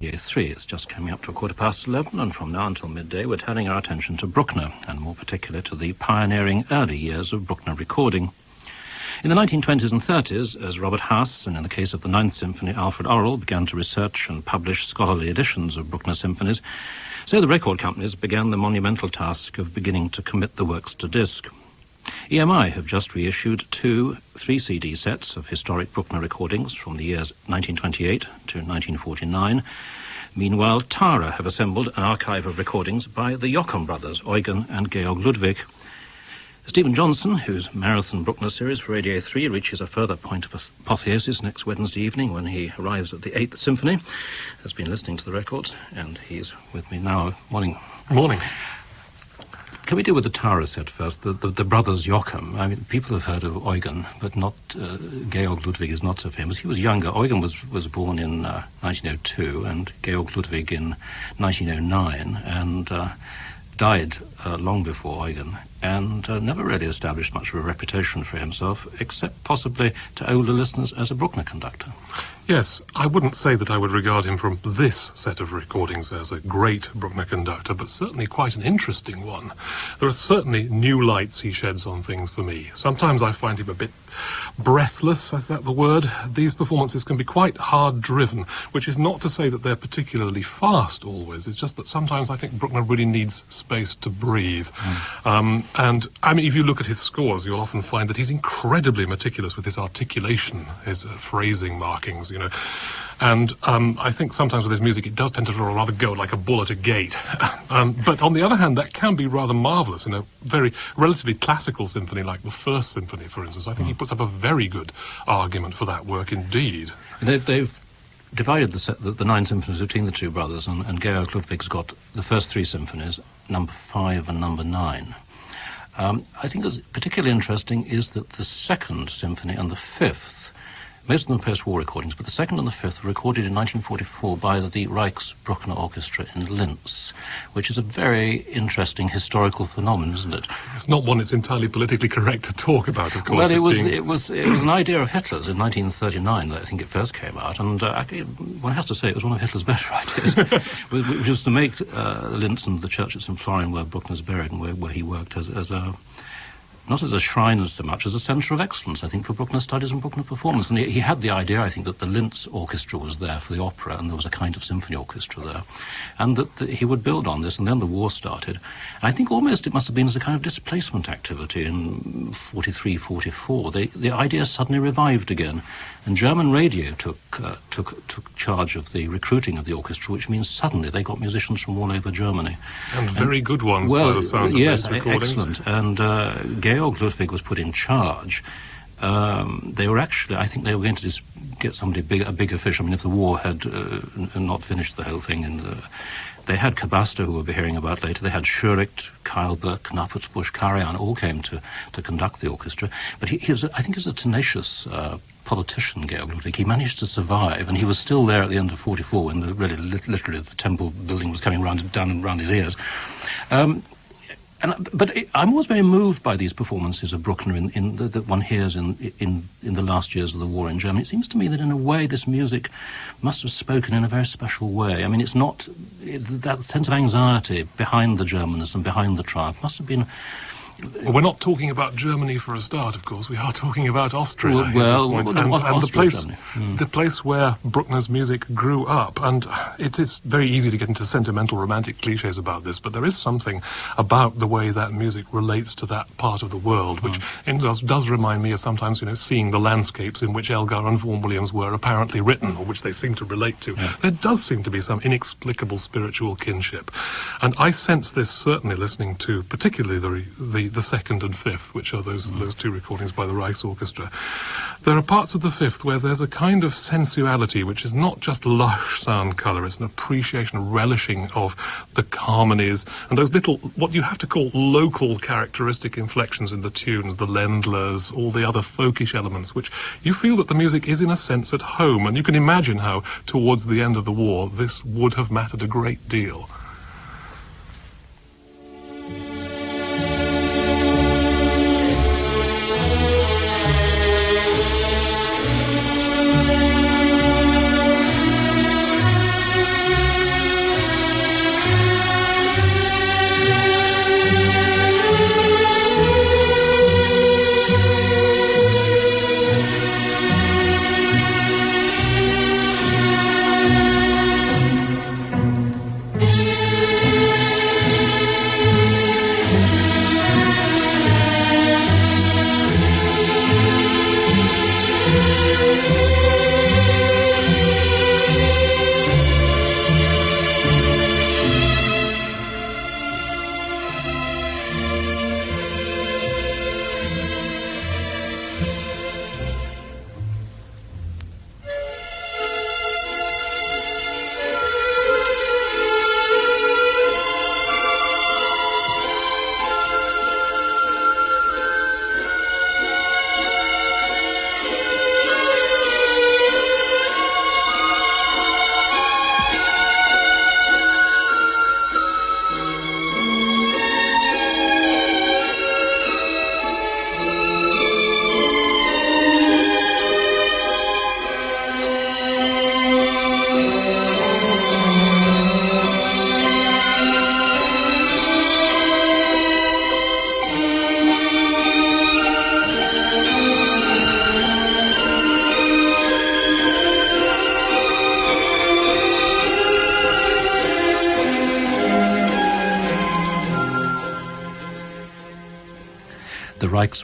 Year 3. It's just coming up to 11:15, and from now until midday we're turning our attention to Bruckner, and more particularly to the pioneering early years of Bruckner recording. In the 1920s and 30s, as Robert Haas, and in the case of the Ninth Symphony, Alfred Orrell, began to research and publish scholarly editions of Bruckner symphonies, so the record companies began the monumental task of beginning to commit the works to disc. EMI have just reissued 2 3-CD sets of historic Bruckner recordings from the years 1928 to 1949. Meanwhile, Tahra have assembled an archive of recordings by the Jochum brothers, Eugen and Georg-Ludwig. Stephen Johnson, whose Marathon Bruckner series for Radio 3 reaches a further point of apotheosis next Wednesday evening when he arrives at the 8th Symphony, has been listening to the records, and he's with me now. Morning. Morning. Can we deal with the Tahra set first, the brothers Joachim? I mean, people have heard of Eugen, but not Georg-Ludwig is not so famous. He was younger. Eugen was born in 1902 and Georg-Ludwig in 1909 and died long before Eugen, and never really established much of a reputation for himself, except possibly to older listeners as a Bruckner conductor. Yes, I wouldn't say that I would regard him from this set of recordings as a great Bruckner conductor, but certainly quite an interesting one. There are certainly new lights he sheds on things for me. Sometimes I find him a bit breathless, is that the word? These performances can be quite hard-driven, which is not to say that they're particularly fast always. It's just that sometimes I think Bruckner really needs space to breathe. And, I mean, if you look at his scores, you'll often find that he's incredibly meticulous with his articulation, his phrasing markings, you know. And I think sometimes with his music it does tend to rather go like a bull at a gate. But on the other hand, that can be rather marvellous in a very relatively classical symphony like the First Symphony, for instance. I think he puts up a very good argument for that work indeed. They've divided the 9 symphonies between the two brothers, and Georg-Ludwig's got the first 3 symphonies, number 5 and number 9. I think what's particularly interesting is that the Second Symphony and the Fifth, most of them post-war recordings, but the second and the fifth were recorded in 1944 by the Bruckner Orchestra in Linz, which is a very interesting historical phenomenon, isn't it? It's not one it's entirely politically correct to talk about, of course. Well, it was an idea of Hitler's in 1939 that I think it first came out, and actually, one has to say it was one of Hitler's better ideas, which was to make Linz and the church at St. Florian, where Bruckner's buried and where he worked as a not as a shrine so much as a centre of excellence, I think, for Bruckner studies and Bruckner performance. And he had the idea, I think, that the Linz orchestra was there for the opera, and there was a kind of symphony orchestra there, and that he would build on this. And then the war started. And I think almost it must have been as a kind of displacement activity in 43, 44. The idea suddenly revived again, and German radio took charge of the recruiting of the orchestra, which means suddenly they got musicians from all over Germany. And very good ones, by the sound of these recordings. Excellent. And Georg-Ludwig was put in charge. They were actually, I think they were going to just get somebody a bigger fish. I mean, if the war had not finished the whole thing, and they had Kabasta, who we'll be hearing about later. They had Schuricht, Keilberg, Knappertsbusch, Karajan, all came to conduct the orchestra. But he was, I think, he was a tenacious politician, Georg-Ludwig. He managed to survive, and he was still there at the end of 44 when literally the temple building was coming down around his ears. But I'm always very moved by these performances of Bruckner that one hears in the last years of the war in Germany. It seems to me that in a way this music must have spoken in a very special way. I mean, that sense of anxiety behind the Germanness and behind the triumph must have been. Well, we're not talking about Germany for a start, of course. We are talking about Austria at this point. And the place where Bruckner's music grew up. And it is very easy to get into sentimental, romantic cliches about this, but there is something about the way that music relates to that part of the world, which does remind me of sometimes, seeing the landscapes in which Elgar and Vaughan Williams were apparently written, or which they seem to relate to. Yeah. There does seem to be some inexplicable spiritual kinship. And I sense this certainly listening to particularly the second and fifth, which are those 2 recordings by the Reichsorchestra. There are parts of the fifth where there's a kind of sensuality which is not just lush sound colour, it's an appreciation, a relishing of the harmonies and those little, what you have to call local characteristic inflections in the tunes, the Ländlers, all the other folkish elements, which you feel that the music is in a sense at home, and you can imagine how towards the end of the war this would have mattered a great deal.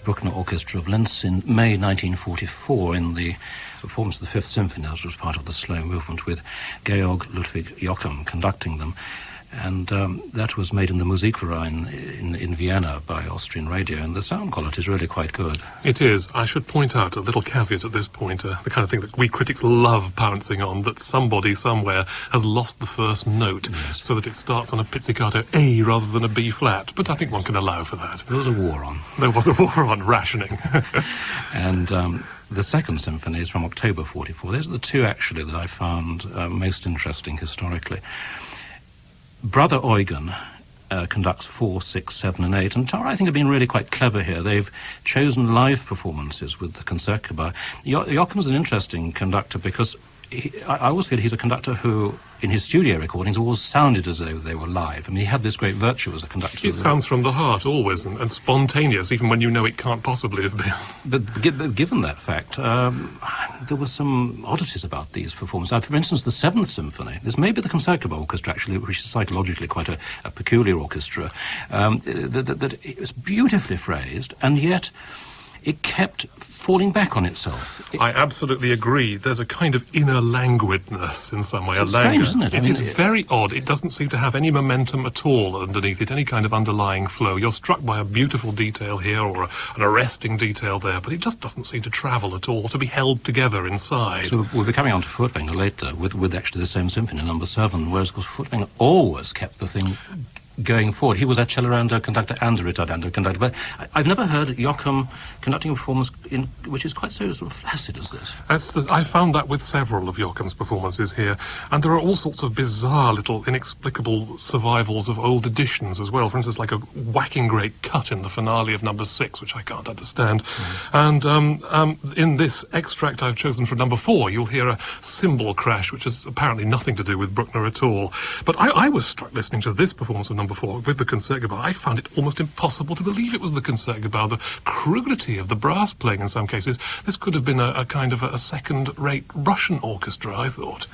Bruckner Orchestra of Linz in May 1944 in the performance of the Fifth Symphony, which was part of the slow movement, with Georg-Ludwig Jochum conducting them. And that was made in the Musikverein in Vienna by Austrian Radio, and the sound quality is really quite good. It is. I should point out a little caveat at this point, the kind of thing that we critics love pouncing on, that somebody somewhere has lost the first note, yes, so that it starts on a pizzicato A rather than a B flat. But I think one can allow for that. There was a war on. There was a war on rationing. And the Second Symphony is from October 44. Those are the two, actually, that I found most interesting historically. Brother Eugen conducts 4, 6, 7 and 8, and Tahra, I think, have been really quite clever here. They've chosen live performances with the Concertgebouw. Joachim's an interesting conductor because I always feel he's a conductor who, in his studio recordings, always sounded as though they were live. I mean, he had this great virtue as a conductor. It sounds from the heart, always, and spontaneous, even when you know it can't possibly have been. But given that fact, there were some oddities about these performances. For instance, the Seventh Symphony, this may be the Concertgebouw Orchestra, actually, which is psychologically quite a peculiar orchestra, that it was beautifully phrased, and yet it kept falling back on itself. I absolutely agree. There's a kind of inner languidness in some way. It's strange, isn't it? It is very odd. It doesn't seem to have any momentum at all underneath it, any kind of underlying flow. You're struck by a beautiful detail here or an arresting detail there, but it just doesn't seem to travel at all, to be held together inside. So we'll be coming on to Furtwängler later with actually the same symphony, number 7, whereas, of course, Furtwängler always kept the thing going forward. He was a cello conductor and a ritardando conductor, but I've never heard Joachim conducting a performance which is quite so sort of flaccid as this. I found that with several of Joachim's performances here, and there are all sorts of bizarre little inexplicable survivals of old editions as well. For instance, like a whacking great cut in the finale of number 6, which I can't understand. And in this extract I've chosen for number 4, you'll hear a cymbal crash, which has apparently nothing to do with Bruckner at all. But I was struck listening to this performance of number 4 with the Concertgebouw. I found it almost impossible to believe it was the Concertgebouw. The crudity of the brass playing in some cases. This could have been a kind of a second-rate Russian orchestra, I thought.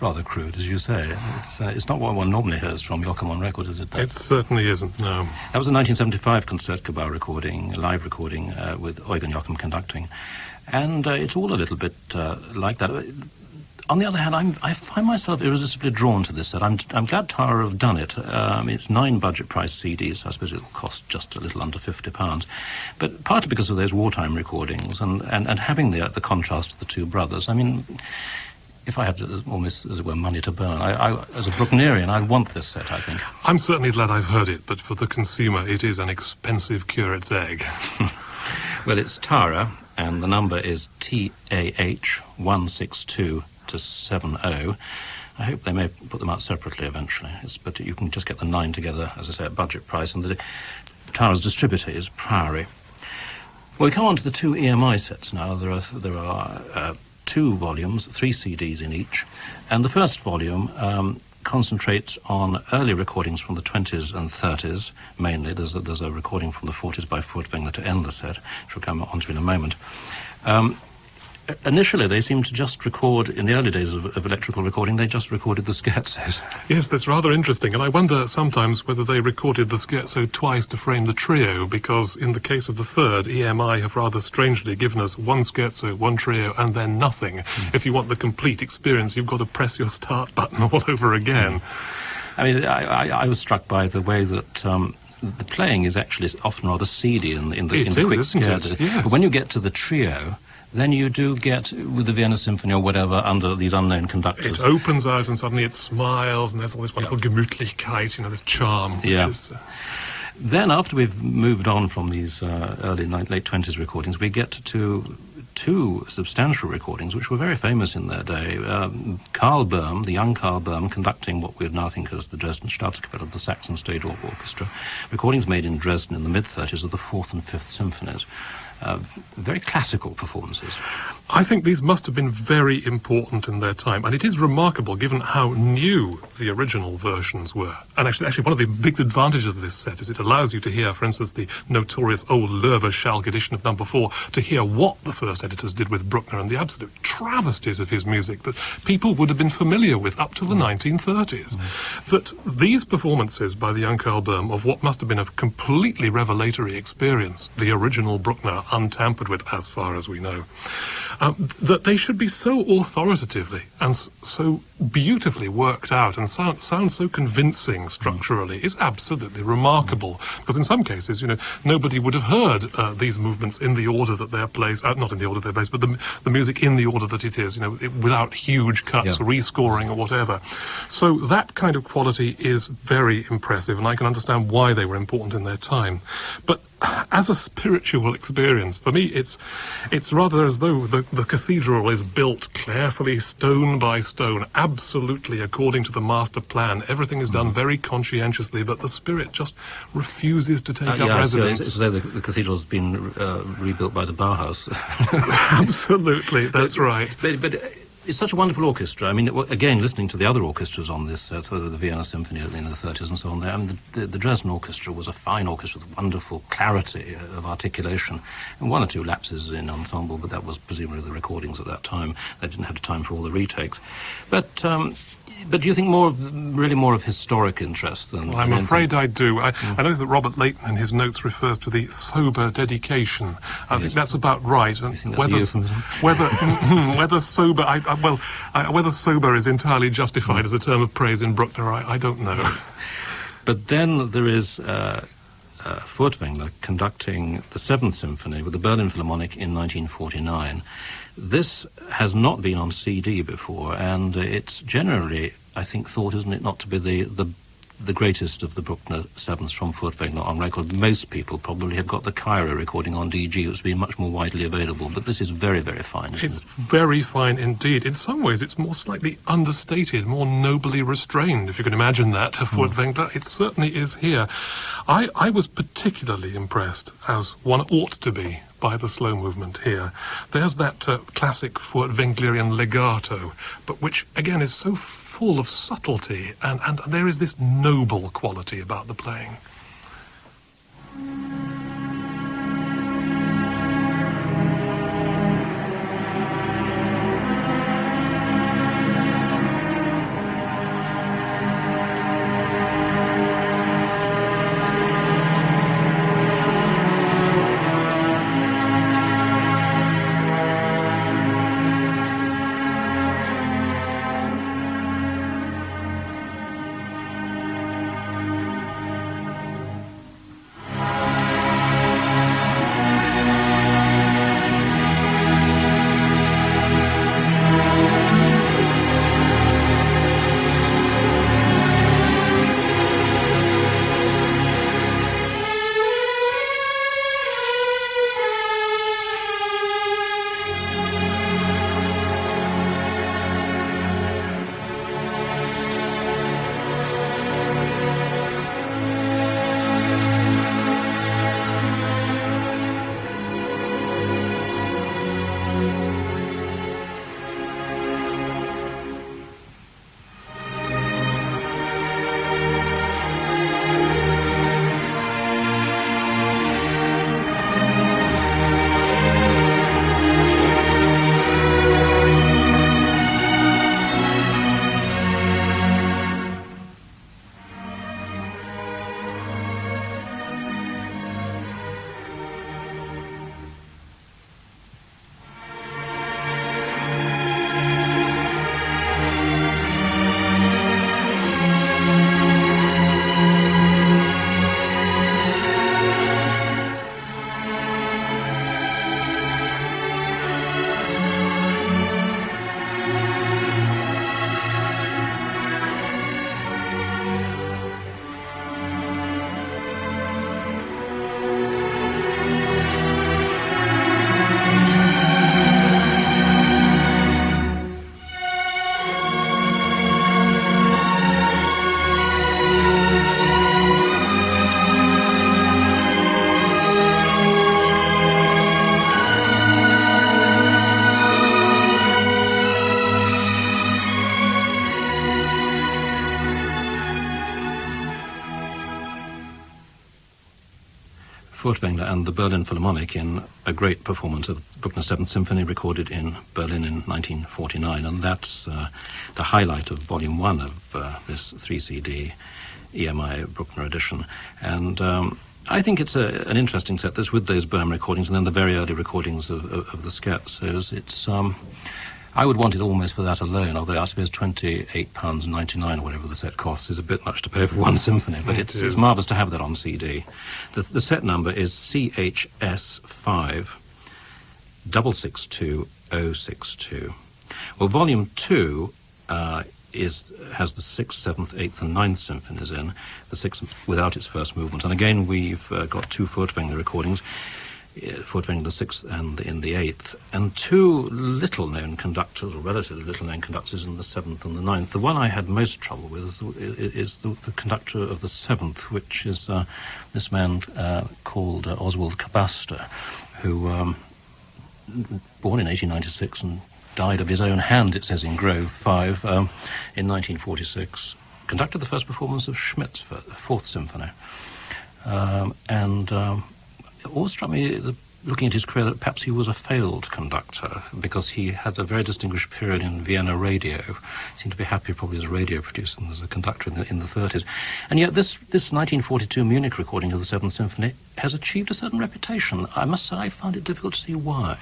rather crude, as you say. It's not what one normally hears from Joachim on record, is it? It certainly isn't, no. That was a 1975 Concertgebouw recording, a live recording with Eugen Jochum conducting. And it's all a little bit like that. On the other hand, I find myself irresistibly drawn to this set. I'm glad Tahra have done it. It's 9 budget-price CDs. I suppose it'll cost just a little under £50. But partly because of those wartime recordings and having the contrast of the two brothers. I mean, if I had almost, as it were, money to burn, I as a Brucknerian, I'd want this set, I think. I'm certainly glad I've heard it, but for the consumer, it is an expensive curate's egg. Well, it's Tahra, and the number is TAH 162 to 70. I hope they may put them out separately eventually. But you can just get the 9 together, as I say, at budget price. And Tahra's distributor is Priory. Well, we come on to the 2 EMI sets now. There are 2 volumes, 3 CDs in each. And the first volume concentrates on early recordings from the 20s and 30s, mainly. There's a recording from the 40s by Furtwängler to end the set, which we'll come on to in a moment. Initially, they seemed to just record, in the early days of electrical recording, they just recorded the scherzos. Yes, that's rather interesting, and I wonder sometimes whether they recorded the scherzo twice to frame the trio, because in the case of the third, EMI have rather strangely given us 1 scherzo, 1 trio, and then nothing. If you want the complete experience, you've got to press your start button all over again. I mean, I was struck by the way that the playing is actually often rather seedy in the quick scherzo. Yes. But when you get to the trio, then you do get, with the Vienna Symphony or whatever, under these unknown conductors. It opens out and suddenly it smiles, and there's all this wonderful Gemütlichkeit, this charm. Yeah. Then, after we've moved on from these early late 20s recordings, we get to 2 substantial recordings, which were very famous in their day. Karl Böhm, the young Karl Böhm, conducting what we would now think as the Dresden Staatskapelle, the Saxon State Orchestra. Recordings made in Dresden in the mid-30s of the 4th and 5th symphonies. Very classical performances. I think these must have been very important in their time, and it is remarkable given how new the original versions were. And actually one of the big advantages of this set is it allows you to hear, for instance, the notorious old Löwe-Schalk edition of number 4, to hear what the first editors did with Bruckner and the absolute travesties of his music that people would have been familiar with up to the 1930s. That these performances by the young Karl Böhm of what must have been a completely revelatory experience, the original Bruckner untampered with as far as we know, that they should be so authoritatively and so beautifully worked out and sound so convincing structurally is absolutely remarkable. Because in some cases, nobody would have heard these movements in the order that they're placed, not in the order they're placed, but the music in the order that it is, without huge cuts, rescoring or whatever. So that kind of quality is very impressive, and I can understand why they were important in their time. But as a spiritual experience, for me, it's rather as though the cathedral is built carefully, stone by stone, absolutely according to the master plan. Everything is done very conscientiously, but the spirit just refuses to take up residence. It's as though the cathedral's been rebuilt by the Bauhaus. Absolutely, that's right. But it's such a wonderful orchestra. I mean, again, listening to the other orchestras on this, so the Vienna Symphony in the 30s and so on there, I mean, the Dresden Orchestra was a fine orchestra with wonderful clarity of articulation, and 1 or 2 lapses in ensemble, but that was presumably the recordings at that time. They didn't have time for all the retakes. But do you think more of historic interest than... Well, I'm afraid I do. I know that Robert Leighton in his notes refers to the sober dedication. I think that's about right. Whether sober, whether sober is entirely justified as a term of praise in Bruckner, I don't know. But then there is Furtwängler conducting the 7th Symphony with the Berlin Philharmonic in 1949. This has not been on CD before, and it's generally, I think, thought, isn't it, not to be the greatest of the Bruckner 7ths from Furtwängler on record. Most people probably have got the Cairo recording on DG, which has been much more widely available, but this is very, very fine, isn't it? It's very fine indeed. In some ways, it's more slightly understated, more nobly restrained, if you can imagine that, Furtwängler. It certainly is here. I was particularly impressed, as one ought to be, by the slow movement here. There's that classic Furtwänglerian legato, but which, again, is so full of subtlety, and there is this noble quality about the playing. Furtwängler and the Berlin Philharmonic in a great performance of Bruckner's Seventh Symphony recorded in Berlin in 1949, and that's the highlight of Volume 1 of this 3-CD EMI Bruckner edition. And I think it's an interesting set, this with those Böhm recordings and then the very early recordings of the scherzos. It's I would want it almost for that alone, although I suppose £28.99 or whatever the set costs is a bit much to pay for one symphony, but it's marvellous to have that on CD. The set number is CHS 5 662062. Well, Volume 2 has the 6th, 7th, 8th and 9th symphonies in, the 6th without its first movement. And again, we've got two Furtwängler recordings, Furtwängler the 6th and in the 8th, and two little-known conductors, or relatively little-known conductors in the 7th and the 9th. The one I had most trouble with is the conductor of the 7th, which is this man called Oswald Kabaster, who, born in 1896 and died of his own hand, it says in Grove 5, in 1946, conducted the first performance of Schmidt's Fourth Symphony. It always struck me, looking at his career, that perhaps he was a failed conductor because he had a very distinguished period in Vienna radio. He seemed to be happier probably as a radio producer than as a conductor in the 30s. And yet this 1942 Munich recording of the Seventh Symphony has achieved a certain reputation. I must say I found it difficult to see why.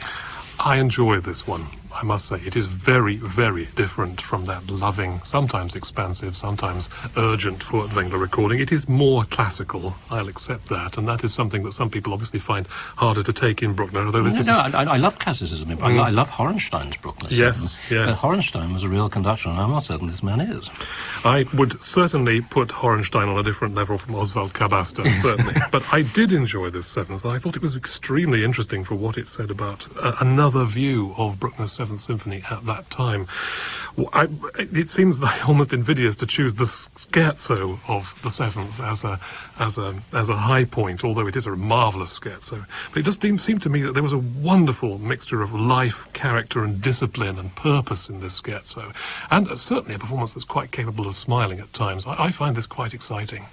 I enjoy this one, I must say. It is very, very different from that loving, sometimes expansive, sometimes urgent Furtwängler recording. It is more classical, I'll accept that, and that is something that some people obviously find harder to take in Bruckner. Although this I love classicism. I love Horenstein's Bruckner. Yes. Horenstein was a real conductor, and I'm not certain this man is. I would certainly put Horenstein on a different level from Oswald Kabaster, certainly. But I did enjoy this seventh, and I thought it was extremely interesting for what it said about another view of Bruckner's Seventh Symphony at that time. It seems almost invidious to choose the scherzo of the Seventh as a high point, although it is a marvellous scherzo. But it just seemed to me that there was a wonderful mixture of life, character and discipline and purpose in this scherzo, and certainly a performance that's quite capable of smiling at times. I find this quite exciting.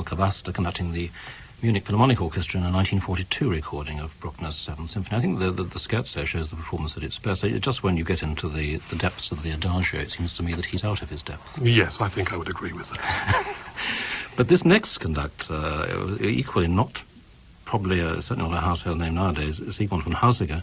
Kabaster conducting the Munich Philharmonic Orchestra in a 1942 recording of Bruckner's Seventh Symphony. I think the scherzo shows the performance at its best. Just when you get into the depths of the adagio, it seems to me that he's out of his depth. Yes, I think I would agree with that. But this next conductor, equally not probably certainly not a household name nowadays, Siegmund von Hausiger,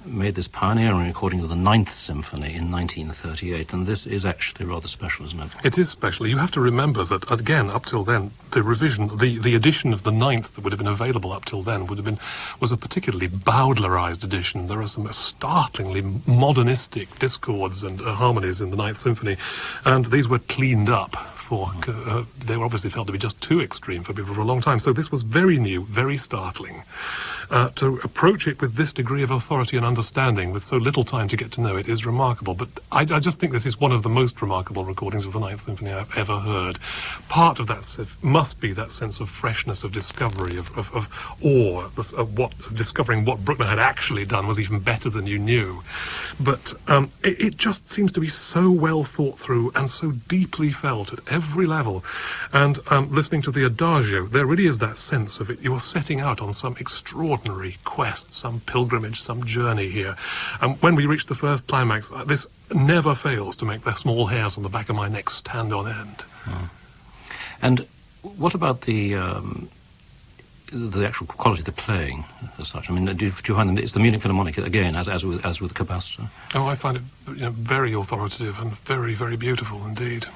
made this pioneering recording of the Ninth Symphony in 1938, and this is actually rather special, isn't it? It is special. You have to remember that, again, up till then, the revision, the edition of the Ninth that would have been available up till then was a particularly Bowdlerized edition. There are some startlingly modernistic discords and harmonies in the Ninth Symphony, and these were cleaned up. They were obviously felt to be just too extreme for people for a long time. So this was very new, very startling. To approach it with this degree of authority and understanding, with so little time to get to know it, is remarkable. But I just think this is one of the most remarkable recordings of the Ninth Symphony I've ever heard. Part of that must be that sense of freshness, of discovery, of awe, of discovering what Bruckner had actually done was even better than you knew. But it just seems to be so well thought through and so deeply felt at every level. And listening to the Adagio, there really is that sense of it. You're setting out on some extraordinary quest, some pilgrimage, some journey here. And when we reach the first climax, this never fails to make the small hairs on the back of my neck stand on end. Mm. And what about the actual quality of the playing as such? I mean, do you find it's the Munich Philharmonic, again, as with Capacitor? Oh, I find it very authoritative and very, very beautiful indeed.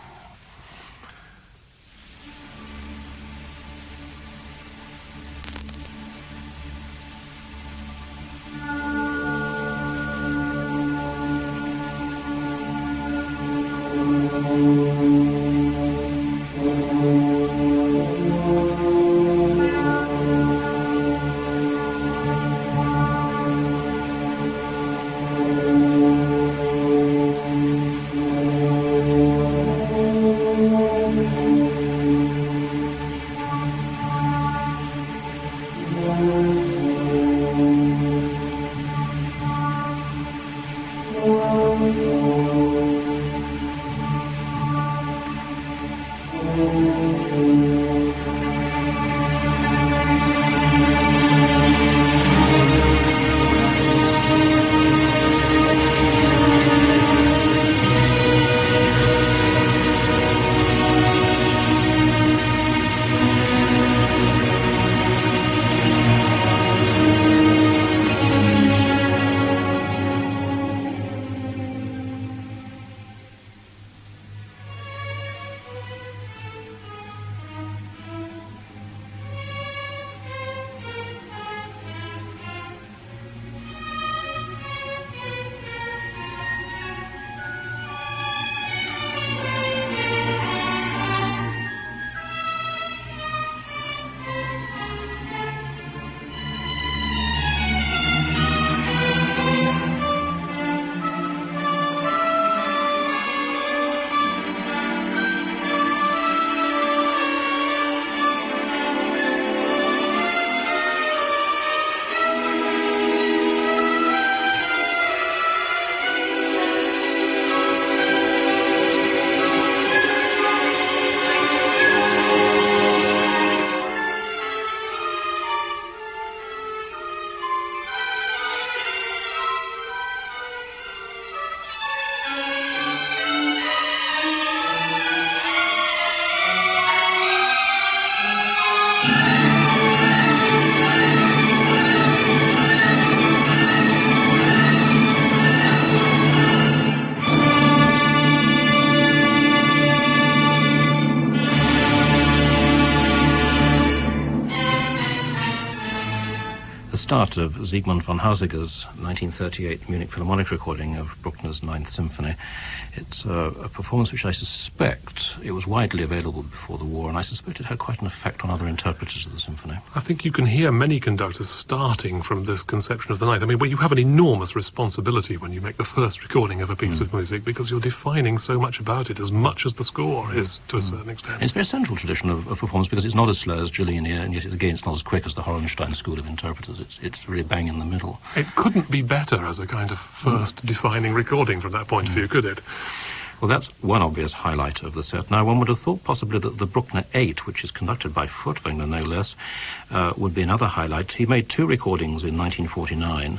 Start of Siegmund von Hausiger's 1938 Munich Philharmonic recording of Bruckner's Ninth Symphony. It's a performance which I suspect it was widely available before the war, and I suspect it had quite an effect on other interpreters of the symphony. I think you can hear many conductors starting from this conception of the Ninth. I mean, well, you have an enormous responsibility when you make the first recording of a piece of music, because you're defining so much about it, as much as the score is to a certain extent. And it's a very central tradition of performance, because it's not as slow as Gillian, and yet it's not as quick as the Horenstein school of interpreters. It's really bang in the middle. It couldn't be better as a kind of first defining recording from that point of view, could it? Well, that's one obvious highlight of the set. Now, one would have thought possibly that the Bruckner 8, which is conducted by Furtwängler, no less, would be another highlight. He made 2 recordings in 1949,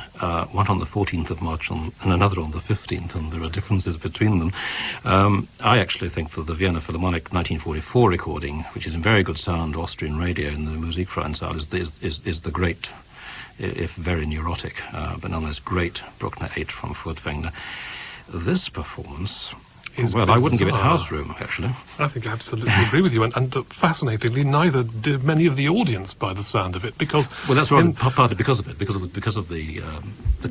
one on the 14th of March and another on the 15th, and there are differences between them. I actually think that the Vienna Philharmonic 1944 recording, which is in very good sound, Austrian radio in the Musikverein Saal, is the great, if very neurotic, but nonetheless great Bruckner 8 from Furtwängler. This performance... Well, I wouldn't give it house room, actually. I think I absolutely agree with you, and fascinatingly, neither did many of the audience by the sound of it, because... Well, that's right, partly because of it, because of the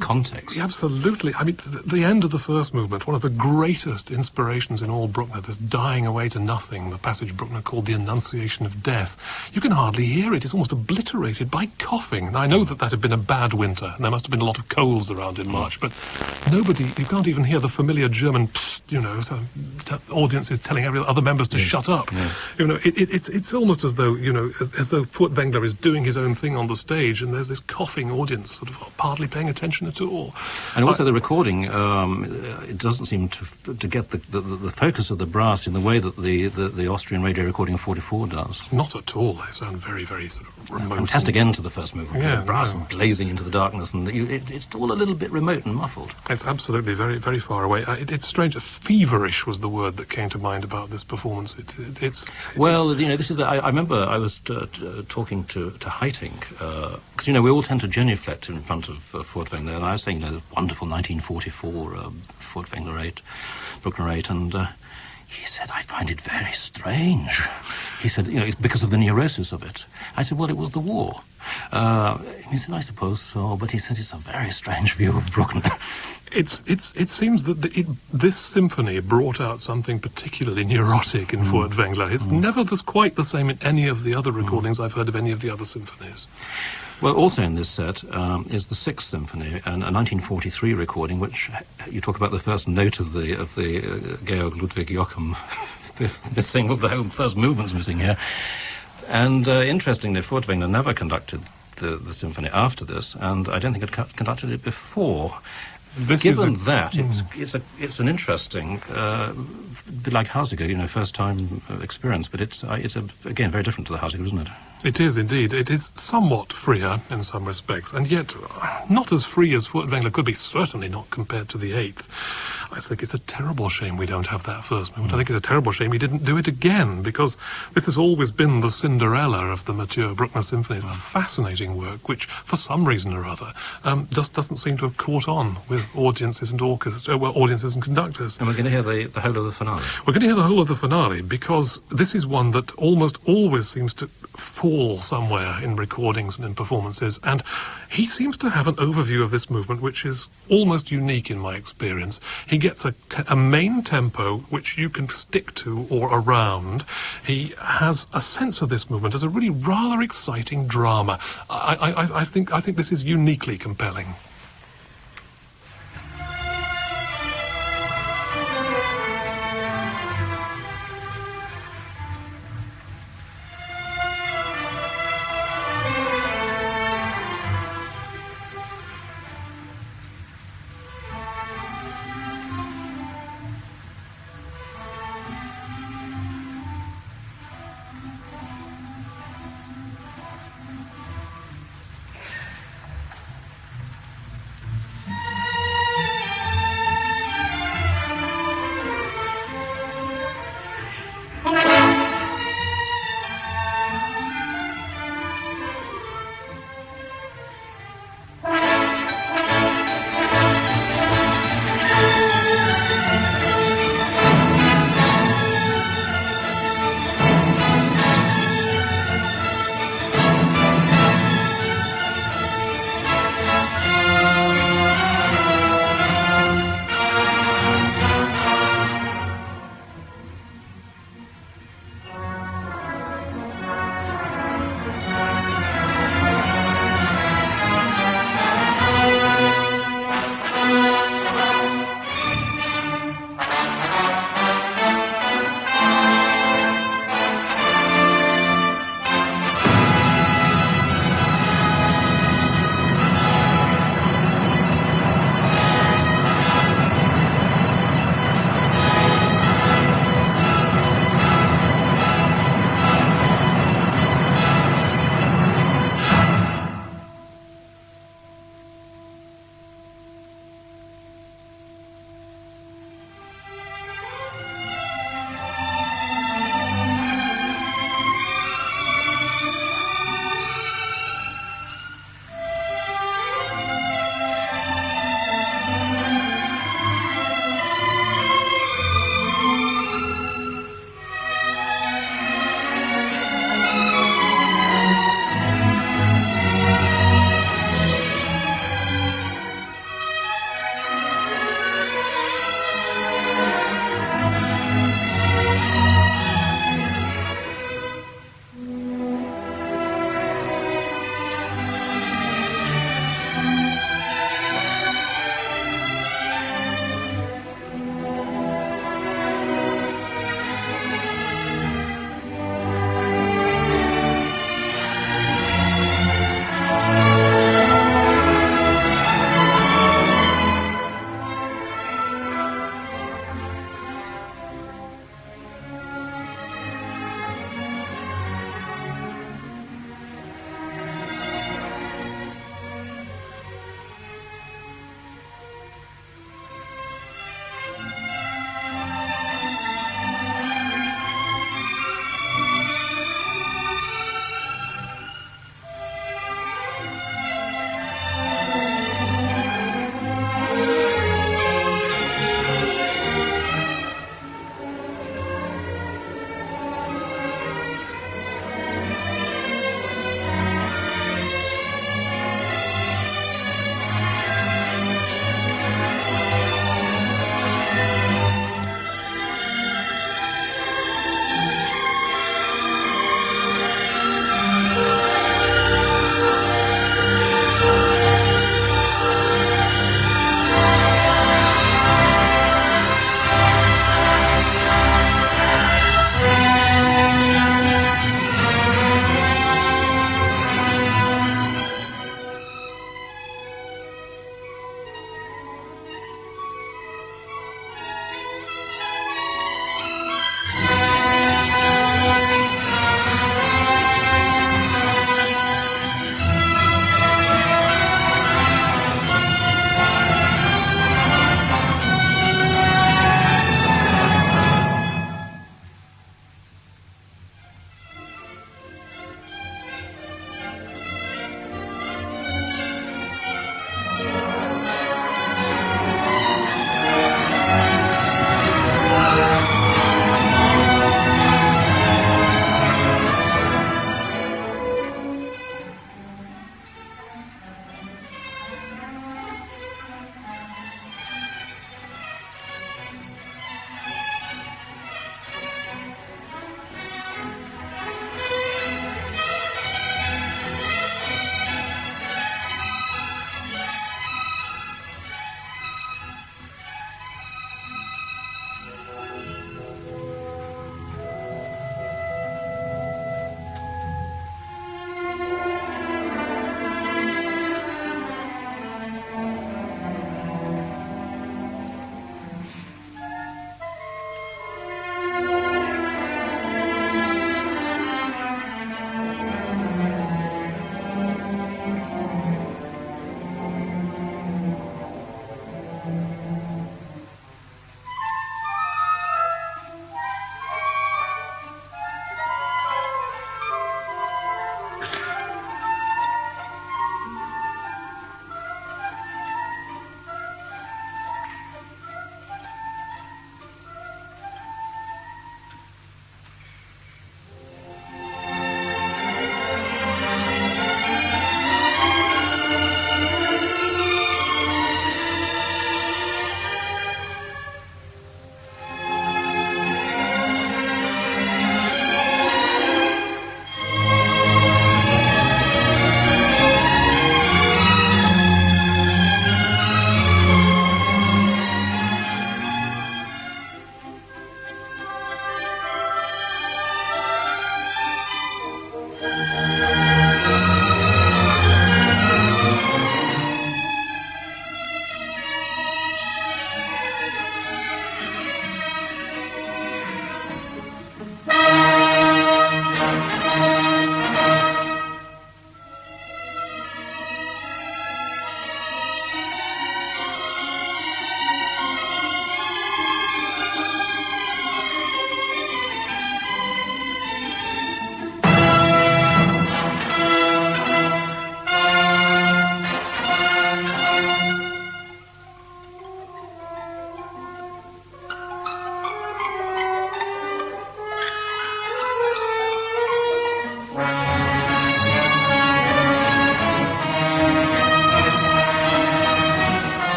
context. Yeah, absolutely. I mean, the end of the first movement, one of the greatest inspirations in all Bruckner, this dying away to nothing, the passage Bruckner called the Annunciation of Death. You can hardly hear it. It's almost obliterated by coughing. Now, I know that had been a bad winter, and there must have been a lot of colds around in March, but you can't even hear the familiar German psst, so audiences telling other members to shut up. Yeah. It's almost as though Furtwängler is doing his own thing on the stage, and there's this coughing audience sort of hardly paying attention at all. And also the recording, it doesn't seem to get the focus of the brass in the way that the Austrian radio recording of 44 does. Not at all. They sound very, very sort of remote. Fantastic end to the first movement. Yeah, the brass blazing into the darkness, and it's all a little bit remote and muffled. It's absolutely very, very far away. It's strange. Feverish was the word that came to mind about this performance. This is. I remember I was talking to Haitink, because we all tend to genuflect in front of Furtwängler, and I was saying, the wonderful 1944 Furtwängler 8, Bruckner 8, and he said, I find it very strange. He said, it's because of the neurosis of it. I said, well, it was the war. He said, I suppose so, but he said it's a very strange view of Bruckner. It seems that this symphony brought out something particularly neurotic in Furtwängler. It's never quite the same in any of the other recordings I've heard of any of the other symphonies. Well, also in this set is the Sixth Symphony, and a 1943 recording, which you talk about the first note of the Georg-Ludwig Jochum fifth missing, the whole first movement's missing here. And interestingly, Furtwängler never conducted the symphony after this, and I don't think had conducted it before. Given that, it's an interesting, bit like Hausiger, first time experience, but it's again very different to the Hausiger, isn't it? It is indeed. It is somewhat freer in some respects, and yet not as free as Furtwängler could be. Certainly not compared to the Eighth. I think it's a terrible shame we don't have that first movement. I think it's a terrible shame he didn't do it again, because this has always been the Cinderella of the mature Bruckner symphonies. A fascinating work, which for some reason or other just doesn't seem to have caught on with audiences and audiences and conductors. And we're going to hear the whole of the finale. We're going to hear the whole of the finale, because this is one that almost always seems to fall somewhere in recordings and in performances, and he seems to have an overview of this movement which is almost unique in my experience. He gets a main tempo which you can stick to or around. He has a sense of this movement as a really rather exciting drama. I think this is uniquely compelling.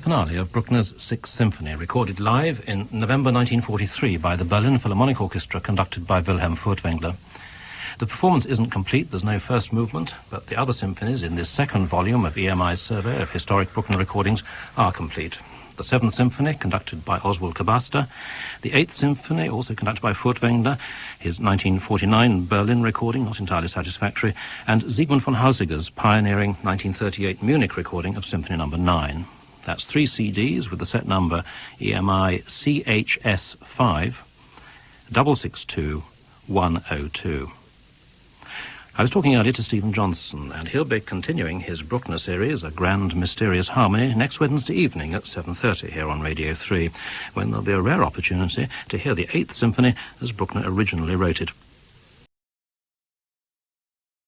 finale of Bruckner's Sixth Symphony, recorded live in November 1943 by the Berlin Philharmonic Orchestra, conducted by Wilhelm Furtwängler. The performance isn't complete, there's no first movement, but the other symphonies in this second volume of EMI's survey of historic Bruckner recordings are complete. The Seventh Symphony, conducted by Oswald Kabasta, the Eighth Symphony, also conducted by Furtwängler, his 1949 Berlin recording, not entirely satisfactory, and Siegmund von Hausiger's pioneering 1938 Munich recording of Symphony No. 9. That's 3 CDs with the set number EMI CHS5 662 102. I was talking earlier to Stephen Johnson, and he'll be continuing his Bruckner series, A Grand Mysterious Harmony, next Wednesday evening at 7:30 here on Radio 3, when there'll be a rare opportunity to hear the Eighth Symphony as Bruckner originally wrote it.